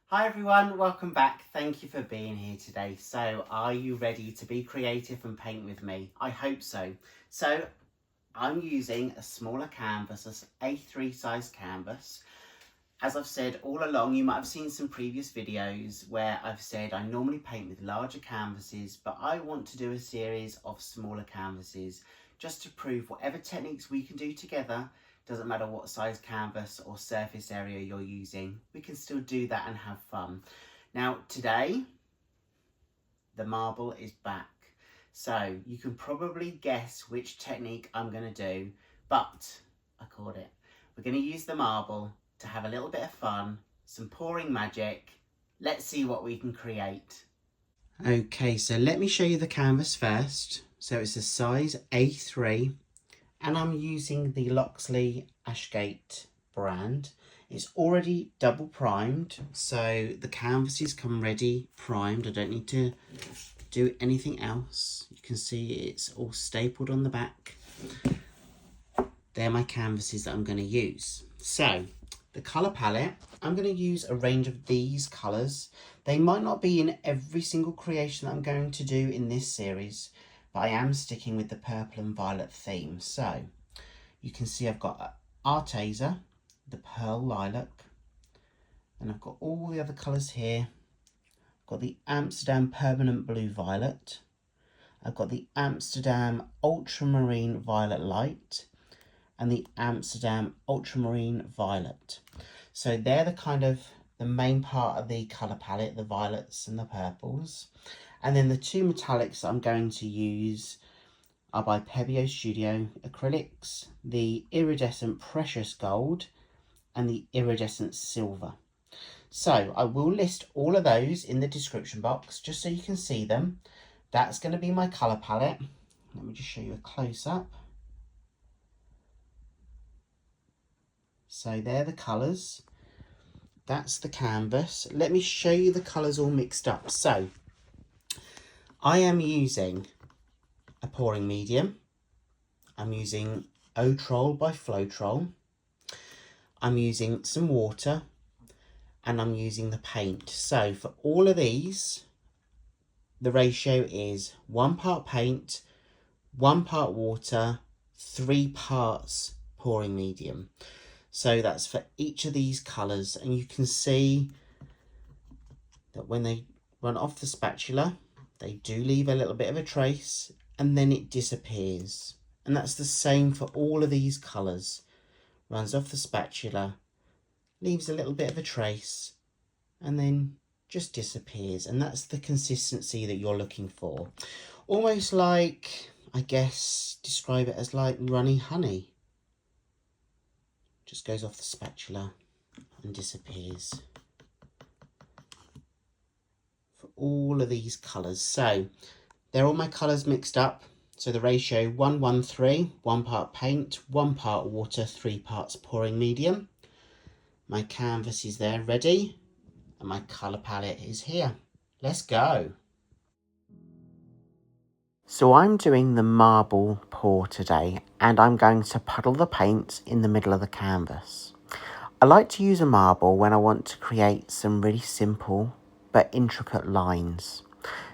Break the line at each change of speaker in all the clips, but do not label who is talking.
Hi everyone, welcome back. Thank you for being here today. So, are you ready to be creative and paint with me? I hope so. So, I'm using a smaller canvas, an A3 size canvas. As I've said all along, you might have seen some previous videos where I've said I normally paint with larger canvases, but I want to do a series of smaller canvases just to prove whatever techniques we can do together, doesn't matter what size canvas or surface area you're using, we can still do that and have fun. Now today, the marble is back. So you can probably guess which technique I'm going to do, but I called it. We're going to use the marble to have a little bit of fun, some pouring magic. Let's see what we can create. Okay, so let me show you the canvas first. So it's a size A3 and I'm using the Loxley Ashgate brand. It's already double primed, so the canvases come ready primed. I don't need to do anything else. You can see it's all stapled on the back. They're my canvases that I'm going to use. So the colour palette, I'm going to use a range of these colours. They might not be in every single creation that I'm going to do in this series, but I am sticking with the purple and violet theme. So you can see I've got Arteza, the Pearl Lilac, and I've got all the other colours here. I've got the Amsterdam Permanent Blue Violet. I've got the Amsterdam Ultramarine Violet Light and the Amsterdam Ultramarine Violet. So they're the main part of the colour palette, the violets and the purples. And then the two metallics that I'm going to use are by Pebeo Studio Acrylics, the Iridescent Precious Gold and the Iridescent Silver. So I will list all of those in the description box just so you can see them. That's going to be my colour palette. Let me just show you a close-up. So they're the colours. That's the canvas. Let me show you the colours all mixed up. So I am using a pouring medium. I'm using O-Troll by Floetrol. I'm using some water and I'm using the paint. So for all of these, the ratio is 1 part paint, 1 part water, 3 parts pouring medium. So that's for each of these colours, and you can see that when they run off the spatula, they do leave a little bit of a trace and then it disappears. And that's the same for all of these colours. Runs off the spatula, leaves a little bit of a trace and then just disappears. And that's the consistency that you're looking for. Almost like, I guess, describe it as like runny honey. Just goes off the spatula and disappears. For all of these colours. So they're all my colours mixed up. So the ratio 1-1-3, 1 part paint, 1 part water, 3 parts pouring medium. My canvas is there ready and my colour palette is here. Let's go. So I'm doing the marble pour today and I'm going to puddle the paint in the middle of the canvas. I like to use a marble when I want to create some really simple but intricate lines.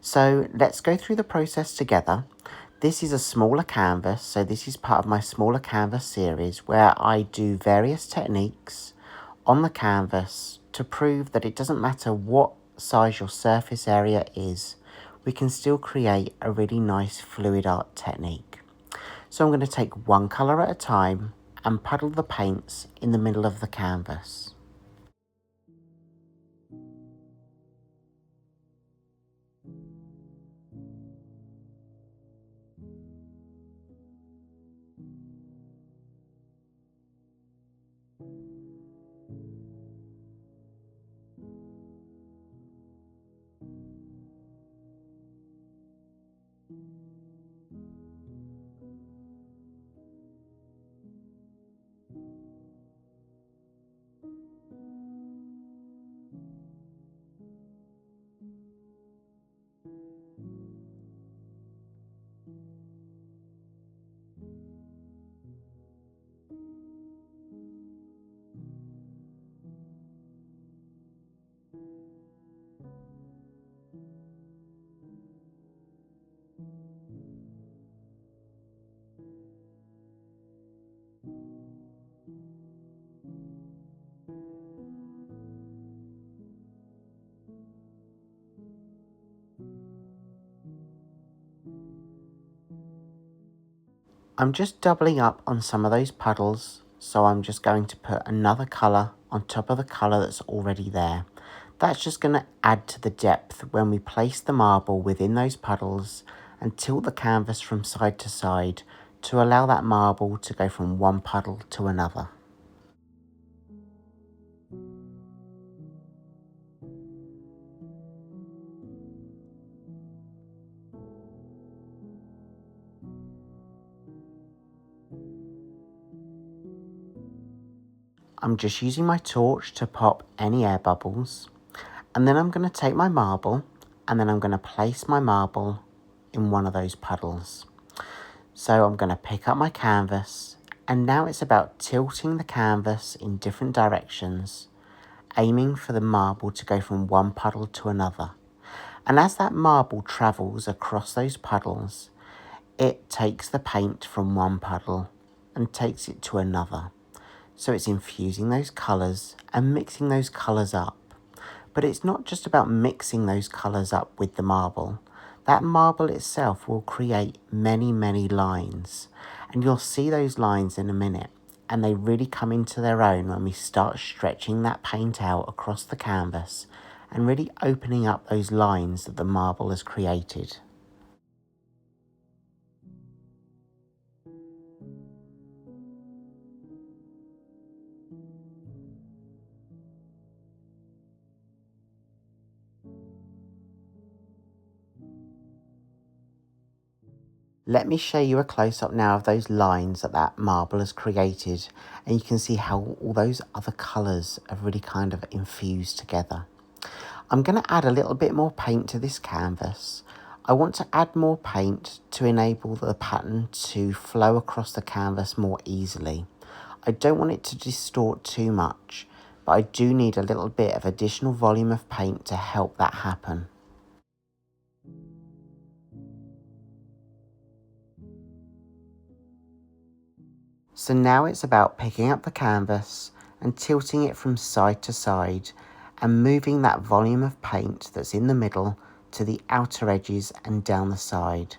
So let's go through the process together. This is a smaller canvas, so this is part of my smaller canvas series where I do various techniques on the canvas to prove that it doesn't matter what size your surface area is, we can still create a really nice fluid art technique. So I'm going to take one colour at a time and puddle the paints in the middle of the canvas. I'm just doubling up on some of those puddles, so I'm just going to put another colour on top of the colour that's already there. That's just going to add to the depth when we place the marble within those puddles and tilt the canvas from side to side to allow that marble to go from one puddle to another. I'm just using my torch to pop any air bubbles, and then I'm going to take my marble and then I'm going to place my marble in one of those puddles. So I'm going to pick up my canvas, and now it's about tilting the canvas in different directions, aiming for the marble to go from one puddle to another. And as that marble travels across those puddles, it takes the paint from one puddle and takes it to another. So it's infusing those colours and mixing those colours up. But it's not just about mixing those colours up with the marble. That marble itself will create many, many lines. And you'll see those lines in a minute. And they really come into their own when we start stretching that paint out across the canvas and really opening up those lines that the marble has created. Let me show you a close-up now of those lines that marble has created, and you can see how all those other colours have really kind of infused together. I'm going to add a little bit more paint to this canvas. I want to add more paint to enable the pattern to flow across the canvas more easily. I don't want it to distort too much, but I do need a little bit of additional volume of paint to help that happen. So now it's about picking up the canvas and tilting it from side to side and moving that volume of paint that's in the middle to the outer edges and down the side.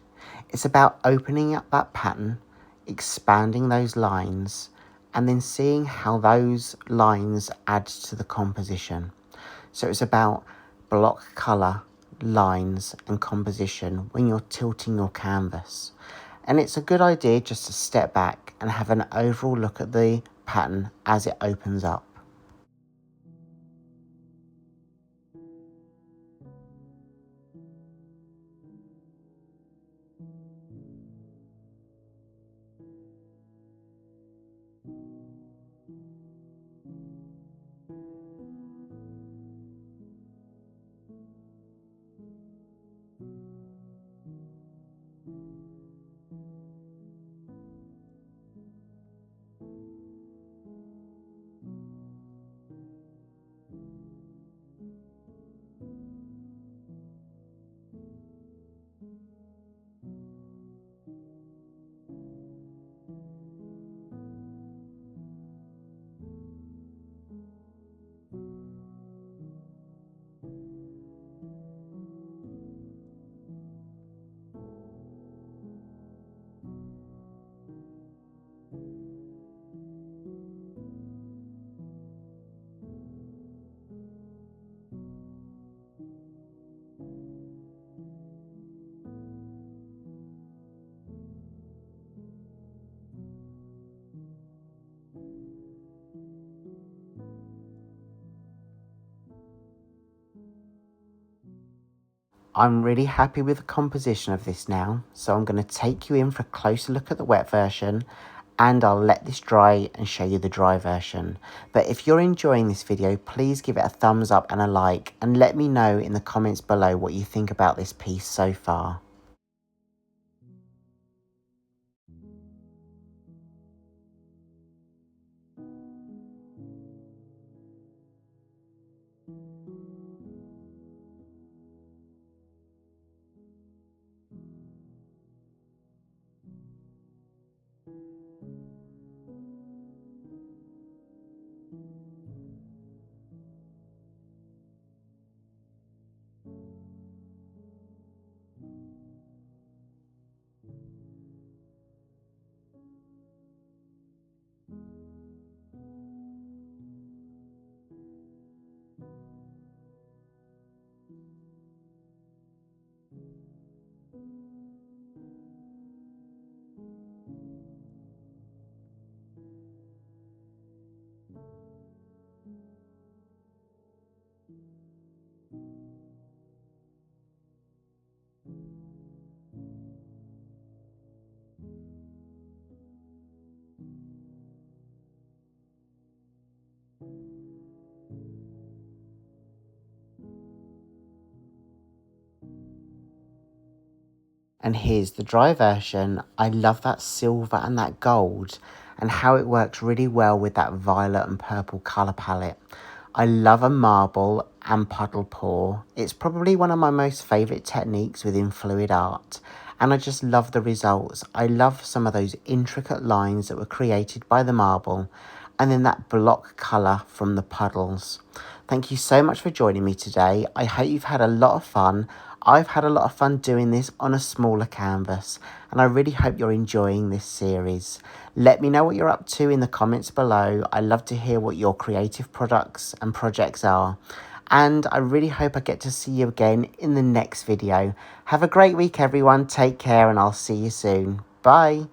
It's about opening up that pattern, expanding those lines, and then seeing how those lines add to the composition. So it's about block colour, lines and composition when you're tilting your canvas. And it's a good idea just to step back and have an overall look at the pattern as it opens up. I'm really happy with the composition of this now, so I'm going to take you in for a closer look at the wet version, and I'll let this dry and show you the dry version. But if you're enjoying this video, please give it a thumbs up and a like, and let me know in the comments below what you think about this piece so far. And here's the dry version. I love that silver and that gold and how it works really well with that violet and purple colour palette. I love a marble and puddle pour. It's probably one of my most favourite techniques within fluid art. And I just love the results. I love some of those intricate lines that were created by the marble and then that block colour from the puddles. Thank you so much for joining me today. I hope you've had a lot of fun. I've had a lot of fun doing this on a smaller canvas, and I really hope you're enjoying this series. Let me know what you're up to in the comments below. I love to hear what your creative products and projects are. And I really hope I get to see you again in the next video. Have a great week, everyone. Take care, and I'll see you soon. Bye.